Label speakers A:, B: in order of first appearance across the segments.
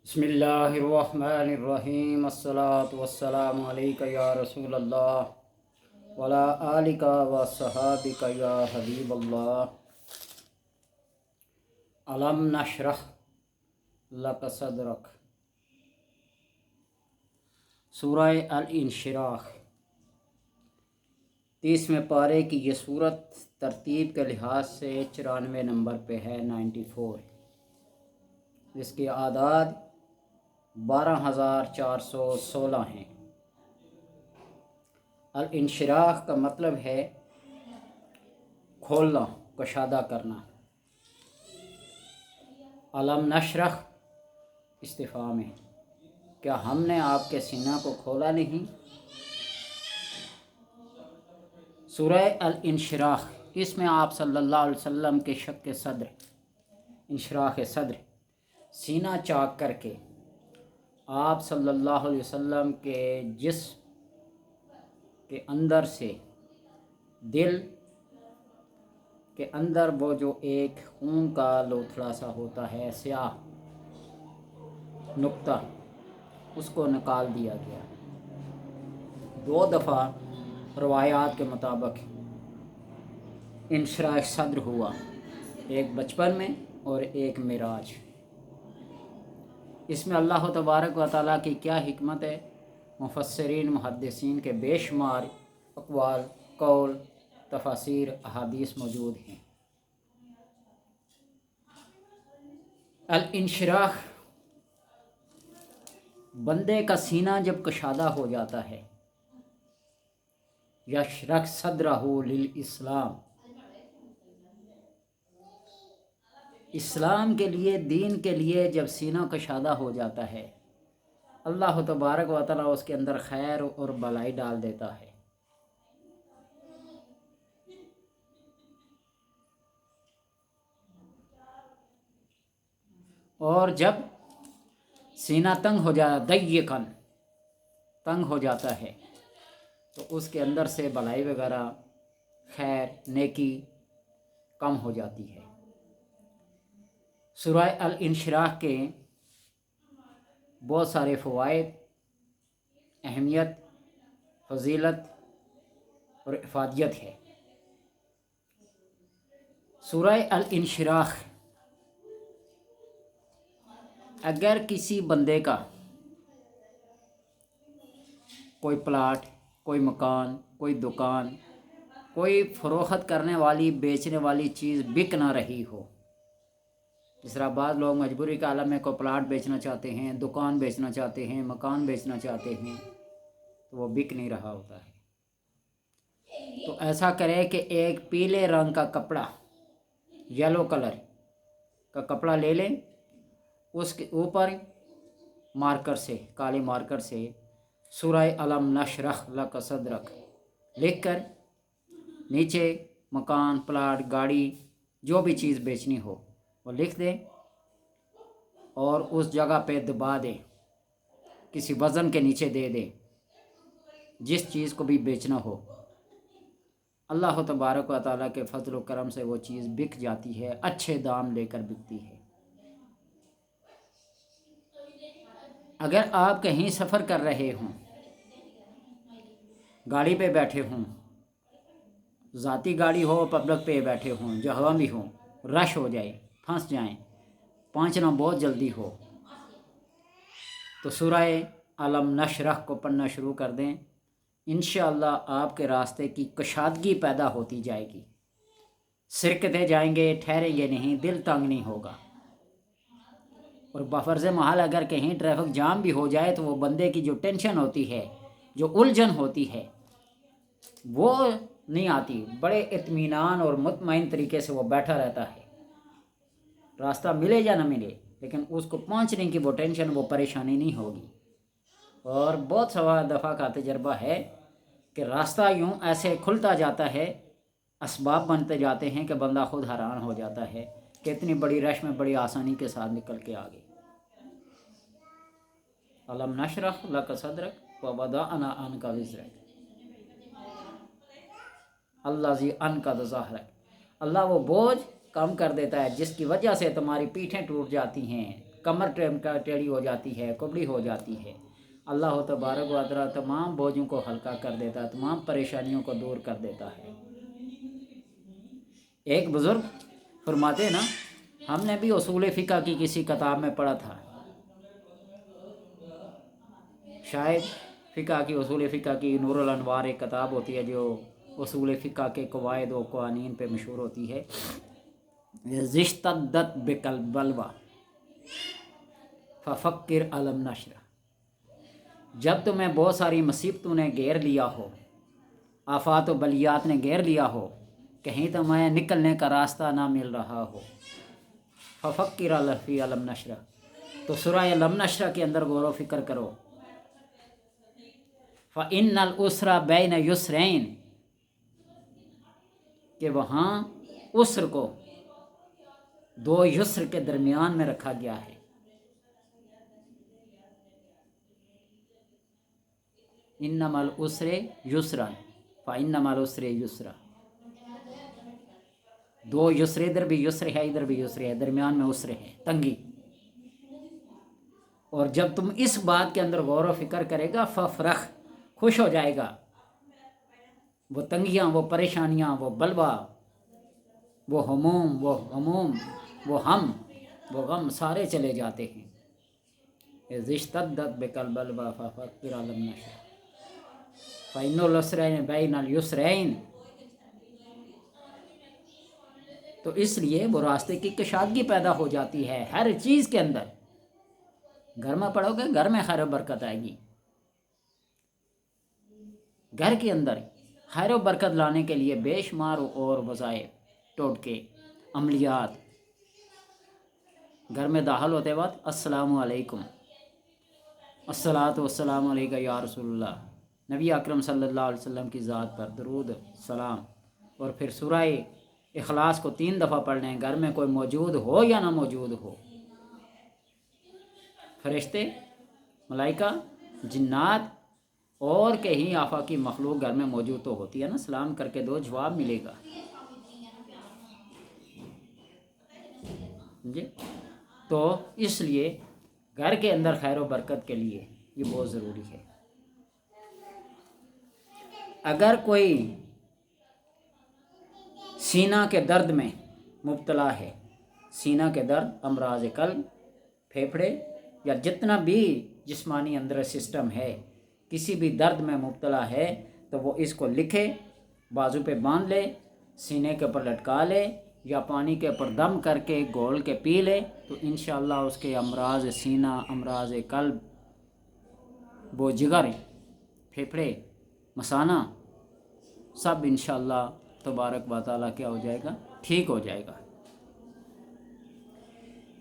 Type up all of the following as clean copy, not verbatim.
A: बिस्मिल्लाहिर्रहमानिर्रहीम अस्सलातु वस्सलामु अलैका या रसूल अल्लाह वला आलिका व सहाबिका या हबीब अल्लाह। अलम नशरह लक सदरक। सूरह अल-इंशिराह 30वें पारे की ये सूरत तरतीब के लिहाज से 94 नंबर पे है, 94। जिसकी आदाद 12,416 हैं। अल-इंशिराह का मतलब है खोलना, कशादा करना। अलम नशरह इस्तिफ़ाम है, क्या हमने आपके सीना को खोला नहीं। सूरह अल-इंशिराह, इसमें आप सल्लल्लाहु अलैहि वसल्लम के शक़ सद्र, इंशिराह सद्र, सीना चाक करके आप सल्लल्लाहु अलैहि वसल्लम के जिस्म के अंदर से दिल के अंदर वो जो एक खून का लोथड़ा सा होता है, स्याह नुक्ता, उसको निकाल दिया गया। 2 दफ़ा रवायात के मुताबिक इंशिराह सद्र हुआ, एक बचपन में और एक मिराज। इसमें अल्लाह तबारक व तआला की क्या हिकमत है, मुफस्सिरीन मुहद्दिसीन के बेशुमार अक़वाल, कौल, तफासीर, अहादीस मौजूद हैं। अल-इंशिराह, बंदे का सीना जब कशादा हो जाता है, यशरह सदरहु लिल इस्लाम, इस्लाम के लिए, दीन के लिए जब सीना कशादा हो जाता है, अल्लाह तबारक व तआला उसके अंदर खैर और भलाई डाल देता है। और जब सीना तंग हो जाता, दय्यकन तंग हो जाता है, तो उसके अंदर से भलाई वगैरह, खैर, नेकी कम हो जाती है। सूरह अल-इंशिराह के बहुत सारे फ़वाइद, अहमियत, फजीलत और इफ़ादियत है। सूरह अल-इंशिराह, अगर किसी बंदे का कोई प्लाट, कोई मकान, कोई दुकान, कोई फ़रोख्त करने वाली, बेचने वाली चीज़ बिक ना रही हो, जिस तरह बाद लोग मजबूरी के आलम में कोई प्लाट बेचना चाहते हैं, दुकान बेचना चाहते हैं, मकान बेचना चाहते हैं, तो वो बिक नहीं रहा होता है, तो ऐसा करे कि एक पीले रंग का कपड़ा, येलो कलर का कपड़ा ले लें, उसके ऊपर मार्कर से, काली मार्कर से सूरह अलम नशरह लक सदरक लिख कर नीचे मकान, प्लाट, गाड़ी, जो भी चीज़ बेचनी हो वो लिख दें और उस जगह पे दबा दें, किसी वज़न के नीचे दे दें, जिस चीज़ को भी बेचना हो। अल्लाह तबारक व तआला के फजल व करम से वो चीज़ बिक जाती है, अच्छे दाम लेकर बिकती है। अगर आप कहीं सफ़र कर रहे हों, गाड़ी पे बैठे हों, ज़ाती गाड़ी हो, पब्लिक पे बैठे हों, जहाँ भी हों, रश हो जाए, फंस जाएं, पहुँचना बहुत जल्दी हो, तो सूरह अलम नशरह को पढ़ना शुरू कर दें। इंशाअल्लाह आपके रास्ते की कशादगी पैदा होती जाएगी, सिरकते जाएंगे, ठहरेंगे नहीं, दिल तंग नहीं होगा। और बफर्ज़ महल अगर कहीं ट्रैफिक जाम भी हो जाए, तो वो बंदे की जो टेंशन होती है, जो उलझन होती है, वो नहीं आती। बड़े इत्मीनान और मुतमईन तरीके से वो बैठा रहता है, रास्ता मिले या ना मिले, लेकिन उसको पहुंचने की वो टेंशन, वो परेशानी नहीं होगी। और बहुत सवा दफ़ा का तजर्बा है कि रास्ता यूं ऐसे खुलता जाता है, असबाब बनते जाते हैं कि बंदा खुद हैरान हो जाता है कि इतनी बड़ी रश में बड़ी आसानी के साथ निकल के आ गई। अलम नशरह लक सदरक व वदअना अन्का विज़रक, अल्लाज़ी अन्क़ज़ ज़हरक। अल्लाह वो बोझ कम कर देता है जिसकी वजह से तुम्हारी पीठें टूट जाती हैं, कमर टेढ़ी हो जाती है, कुबड़ी हो जाती है। अल्लाह तबारक व तआला तमाम बोझों को हल्का कर देता है, तमाम परेशानियों को दूर कर देता है। एक बुज़ुर्ग फरमाते हैं ना, हमने भी उसूल फ़िक़ह की किसी किताब में पढ़ा था, शायद फ़िक़ह की उसूल फ़िक़ह की नूरुल अनवार एक किताब होती है जो उसूल फ़िक़ह के क़वाइद व क़वानीन पे मशहूर होती है। ज़िश्तद्दत बिकल बलवा फ़फ़क्किर अलम नशर, जब तुम्हें बहुत सारी मुसीबतों ने घेर लिया हो, आफ़ात व बलियात ने घेर लिया हो, कहीं तुम्हें निकलने का रास्ता ना मिल रहा हो, फ़फ़क्किर फ़ी अलम नशर, तो सूरह अलम नशर के अंदर गौर व फिक्र करो। फ़इन्नल उसरा बैन युसरैन, कि वहाँ उसर को दो युस्र के दरमियान में रखा गया है। इन्नमल उसरे युसरन फ़इन्नमल उसरे युसरा, दो युस्र, इधर भी युस्र है इधर भी युस्र है, दरमियान में उसर है, तंगी। और जब तुम इस बात के अंदर गौर व फिक्र करेगा, फ़फ़रख, खुश हो जाएगा, वो तंगियाँ, वो परेशानियाँ, वो बलवा, वो हमूम, वो हम, वो गम सारे चले जाते हैं। ज़िश्तद्दत बिकल बलवा फ़फ़क्किर अलम नशर फ़इन्नल उसरैन बैनल युसरैन, तो इसलिए वो रास्ते की कशादगी पैदा हो जाती है हर चीज़ के अंदर। घर में पढ़ोगे, घर में खैर बरकत आएगी। घर के अंदर खैर बरकत लाने के लिए बेशुमार और वज़ाइफ, टोटके, अमलियात। घर में दाखिल होते वक्त अस्सलामु अलैकुम, अस्सलातु वस्सलामु अलैका या रसूलल्लाह, नबी अकरम सल्लल्लाहु अलैहि वसल्लम की ज़ात पर दरूद सलाम, और फिर सूरह इखलास को 3 दफ़ा पढ़ लें, घर में कोई मौजूद हो या ना मौजूद हो। फरिश्ते, मलाइका, जिन्नात और कहीं आफाकी मखलूक घर में मौजूद तो होती है ना, सलाम करके दो, जवाब मिलेगा जी। तो इसलिए घर के अंदर खैर व बरकत के लिए ये बहुत ज़रूरी है। अगर कोई सीना के दर्द में मुब्तला है, सीना के दर्द, अमराज कल्ब, फेफड़े या जितना भी जिस्मानी अंदर सिस्टम है, किसी भी दर्द में मुब्तला है, तो वो इसको लिखे, बाजू पे बांध ले, सीने के ऊपर लटका ले या पानी के ऊपर दम करके घोल के पी ले, तो इंशाअल्लाह उसके अमराज सीना, अमराज कल्ब, वो जिगर, फेफड़े, मसाना, सब इंशाअल्लाह तबारक व तआला क्या हो जाएगा, ठीक हो जाएगा।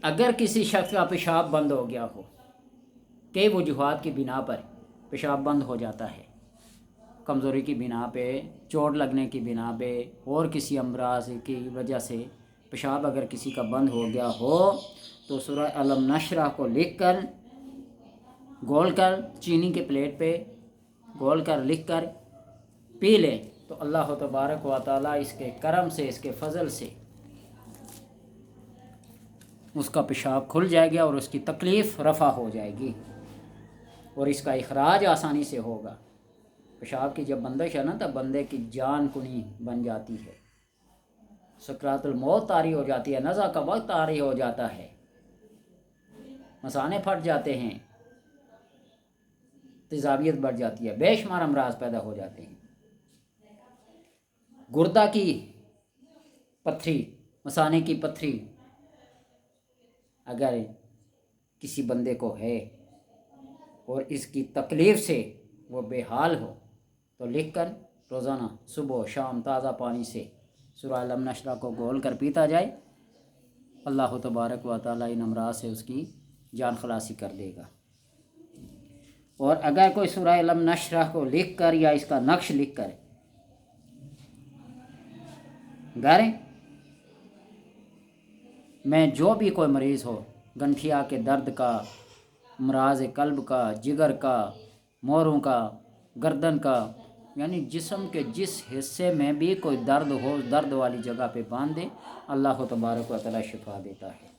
A: अगर किसी शख्स का पेशाब बंद हो गया हो, कई वजूहात की बिना पर पेशाब बंद हो जाता है, कमज़ोरी की बिना पे, चोट लगने की बिना पे और किसी अमराज की वजह से पेशाब अगर किसी का बंद हो गया हो, तो सूरह अलम नशरा को लिख कर, घोल कर, चीनी के प्लेट पे घोल कर लिख कर पी ले, तो अल्लाह तबारक व तआला इसके करम से, इसके फ़ज़ल से उसका पेशाब खुल जाएगा और उसकी तकलीफ़ रफ़ा हो जाएगी और इसका इखराज आसानी से होगा। पेशाब की जब बंदिश है ना, तब बंदे की जान कुनी बन जाती है, सकरातुल मौत तारी हो जाती है, नज़ा का वक्त तारी हो जाता है, मसाने फट जाते हैं, तेज़ाबियत बढ़ जाती है, बेशुमार अमराज पैदा हो जाते हैं। गुर्दा की पत्थरी, मसाने की पत्थरी अगर किसी बंदे को है और इसकी तकलीफ़ से वो बेहाल हो, तो लिख कर रोज़ाना सुबह शाम ताज़ा पानी से सूरह अलम नशरा को घोल कर पीता जाए, अल्लाह तबारक व तआला इन अमराज से उसकी जान खलासी कर देगा। और अगर कोई सूरह अलम नशरा को लिख कर या इसका नक्श लिख कर घर में जो भी कोई मरीज़ हो, गंठिया के दर्द का, अमराज कल्ब का, जिगर का, मोरों का, गर्दन का, यानी जिस्म के जिस हिस्से में भी कोई दर्द हो, दर्द वाली जगह पे बांध दे, अल्लाह तबारक व तआला शिफा देता है।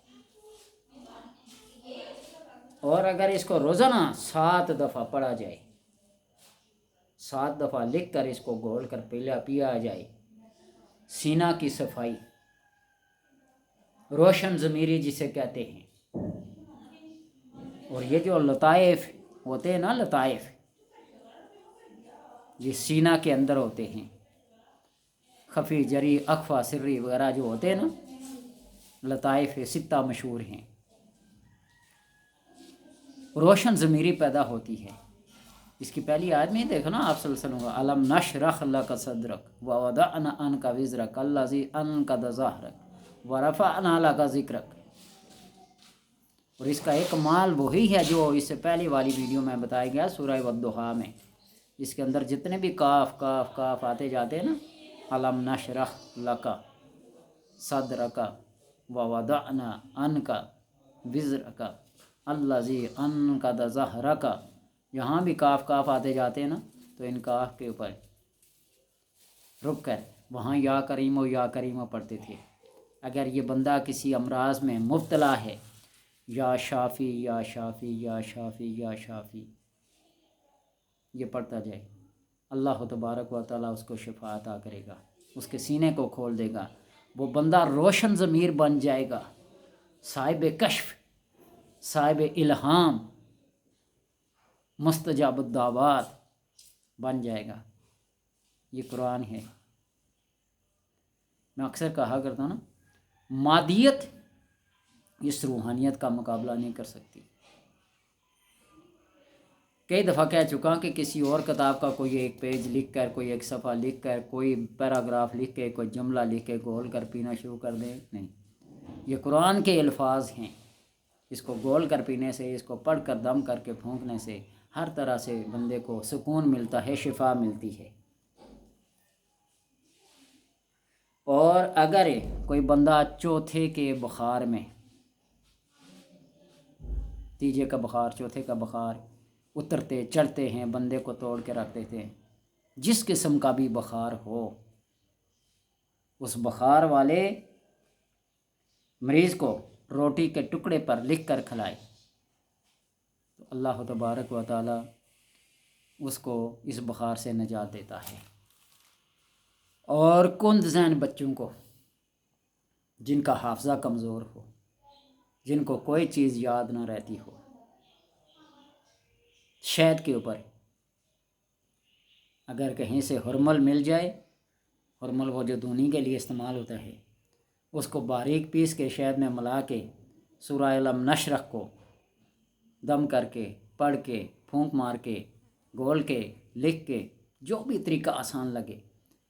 A: اور اگر اس کو روزانہ 7 دفعہ پڑھا جائے، 7 دفعہ لکھ کر اس کو گھول کر پیا جائے، سینہ کی صفائی، روشن ضمیری جسے کہتے ہیں، اور یہ جو لطائف ہوتے ہیں نا، لطائف یہ سینہ کے اندر ہوتے ہیں، خفی، جری، اخفا، سری وغیرہ جو ہوتے ہیں نا، لطائف 6 مشہور ہیں، روشن ضمیری پیدا ہوتی ہے۔ اس کی پہلی آیت میں دیکھو نا آپ صلی اللہ علیہ وسلم کو، الم نشرح لک صدرک ووضعنا عنک وزرک الذی انقض ظہرک ورفعنا لک ذکرک۔ اور اس کا ایک کمال وہی ہے جو اس سے پہلی والی ویڈیو میں بتایا گیا سورہ والضحیٰ میں، اس کے اندر جتنے بھی کاف کاف کاف آتے جاتے ہیں نا، الم نشرح لک صدرک ووضعنا عنک وزرک الذی انقض ظہرک، یہاں بھی کاف کاف آتے جاتے ہیں نا، تو ان کاف کے اوپر رک کر وہاں یا کریم و یا کریم پڑھتے تھے۔ اگر یہ بندہ کسی امراض میں مبتلا ہے، یا شافی یا شافی یا شافی یا شافی یہ پڑھتا جائے، اللہ تبارک و تعالیٰ اس کو شفا عطا کرے گا، اس کے سینے کو کھول دے گا، وہ بندہ روشن ضمیر بن جائے گا، صاحب کشف، صاحب الہام، مستجاب الدعوات بن جائے گا۔ یہ قرآن ہے۔ میں اکثر کہا کرتا ہوں نا، مادیت اس روحانیت کا مقابلہ نہیں کر سکتی۔ کئی دفعہ کہہ چکا کہ کسی اور کتاب کا کوئی ایک پیج لکھ کر، کوئی ایک صفحہ لکھ کر، کوئی پیراگراف لکھ کے، کوئی جملہ لکھ کے گھول کر پینا شروع کر دے، نہیں، یہ قرآن کے الفاظ ہیں۔ اس کو گھول کر پینے سے، اس کو پڑھ کر دم کر کے پھونکنے سے ہر طرح سے بندے کو سکون ملتا ہے، شفا ملتی ہے۔ اور اگر کوئی بندہ چوتھے کے بخار میں، تیجے کا بخار، چوتھے کا بخار، اترتے چڑھتے ہیں، بندے کو توڑ کے رکھ دیتے ہیں، جس قسم کا بھی بخار ہو، اس بخار والے مریض کو روٹی کے ٹکڑے پر لکھ کر کھلائے تو اللہ تبارک و تعالی اس کو اس بخار سے نجات دیتا ہے۔ اور کند ذہن بچوں کو، جن کا حافظہ کمزور ہو، جن کو کوئی چیز یاد نہ رہتی ہو، شہد کے اوپر اگر کہیں سے ہرمل مل جائے، ہرمل وہ جو دھونی کے لیے استعمال ہوتا ہے، اس کو باریک پیس کے شہد میں ملا کے سورہ الم نشرح کو دم کر کے، پڑھ کے، پھونک مار کے، گھول کے، لکھ کے، جو بھی طریقہ آسان لگے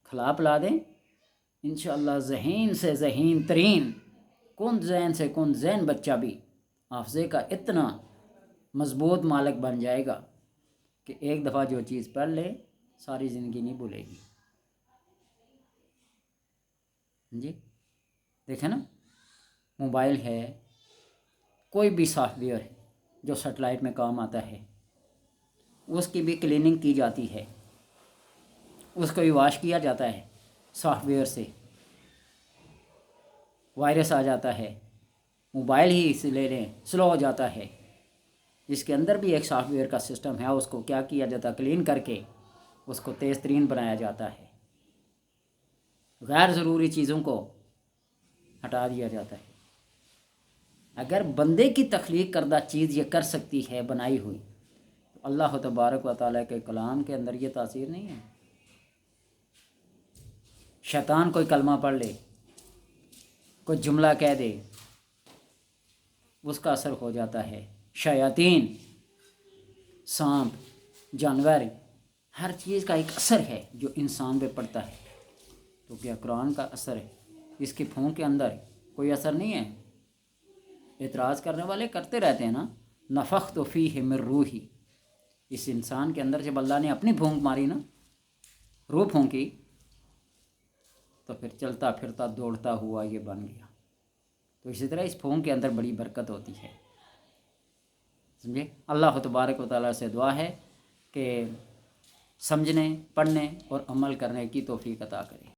A: کھلا پلا دیں، انشاءاللہ ذہین سے ذہین ترین، کند ذہن سے کند ذہن بچہ بھی حافظے کا اتنا مضبوط مالک بن جائے گا کہ ایک دفعہ جو چیز پڑھ لے ساری زندگی نہیں بھولے گی۔ جی دیکھیں نا، موبائل ہے، کوئی بھی سافٹ ویئر ہے جو سیٹلائٹ میں کام آتا ہے، اس کی بھی کلیننگ کی جاتی ہے، اس کو بھی واش کیا جاتا ہے سافٹ ویئر سے، وائرس آ جاتا ہے، موبائل ہی سے لے لیں سلو ہو جاتا ہے، اس کے اندر بھی ایک سافٹ ویئر کا سسٹم ہے، اس کو کیا کیا جاتا ہے، کلین کر کے اس کو تیز ترین بنایا جاتا ہے، غیر ضروری چیزوں کو ہٹا دیا جاتا ہے۔ اگر بندے کی تخلیق کردہ چیز یہ کر سکتی ہے بنائی ہوئی، تو اللہ تبارک و تعالیٰ کے کلام کے اندر یہ تاثیر نہیں ہے؟ شیطان کوئی کلمہ پڑھ لے، کوئی جملہ کہہ دے، اس کا اثر ہو جاتا ہے۔ شیاطین، سانپ، جانور، ہر چیز کا ایک اثر ہے جو انسان پہ پڑتا ہے، تو کیا قرآن کا اثر ہے؟ اس کی پھونک کے اندر کوئی اثر نہیں ہے؟ اعتراض کرنے والے کرتے رہتے ہیں نا، نفخت فیہ من روحی، اس انسان کے اندر جب اللہ نے اپنی پھونک ماری نا، روح پھونکی، تو پھر چلتا پھرتا دوڑتا ہوا یہ بن گیا۔ تو اسی طرح اس پھونک کے اندر بڑی برکت ہوتی ہے، سمجھے؟ اللہ تبارک و تعالیٰ سے دعا ہے کہ سمجھنے، پڑھنے اور عمل کرنے کی توفیق عطا کرے۔